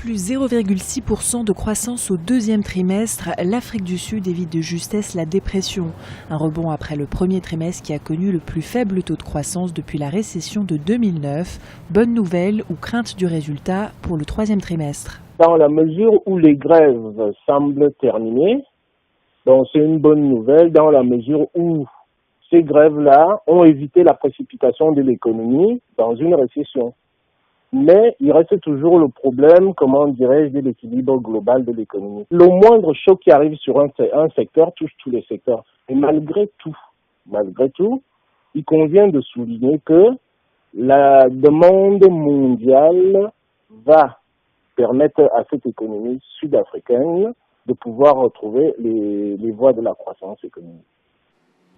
Plus 0,6% de croissance au deuxième trimestre, l'Afrique du Sud évite de justesse la dépression. Un rebond après le premier trimestre qui a connu le plus faible taux de croissance depuis la récession de 2009. Bonne nouvelle ou crainte du résultat pour le troisième trimestre? Dans la mesure où les grèves semblent terminées, donc c'est une bonne nouvelle dans la mesure où ces grèves-là ont évité la précipitation de l'économie dans une récession. Mais il reste toujours le problème, de l'équilibre global de l'économie. Le moindre choc qui arrive sur un secteur touche tous les secteurs. Et malgré tout, il convient de souligner que la demande mondiale va permettre à cette économie sud-africaine de pouvoir retrouver les voies de la croissance économique.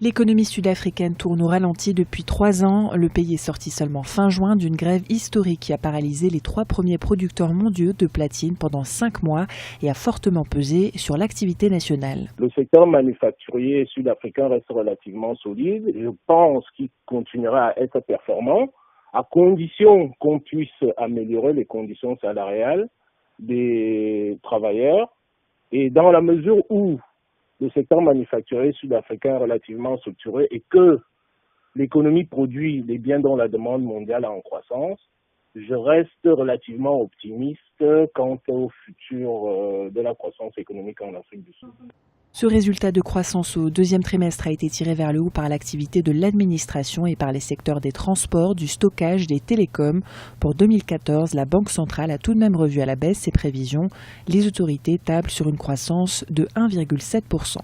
L'économie sud-africaine tourne au ralenti depuis 3 ans. Le pays est sorti seulement fin juin d'une grève historique qui a paralysé les 3 premiers producteurs mondiaux de platine pendant 5 mois et a fortement pesé sur l'activité nationale. Le secteur manufacturier sud-africain reste relativement solide. Je pense qu'il continuera à être performant à condition qu'on puisse améliorer les conditions salariales des travailleurs. Et dans la mesure où le secteur manufacturier sud-africain est relativement structuré et que l'économie produit les biens dont la demande mondiale est en croissance, je reste relativement optimiste quant au futur de la croissance économique en Afrique du Sud. Ce résultat de croissance au deuxième trimestre a été tiré vers le haut par l'activité de l'administration et par les secteurs des transports, du stockage, des télécoms. Pour 2014, la Banque centrale a tout de même revu à la baisse ses prévisions. Les autorités tablent sur une croissance de 1,7%.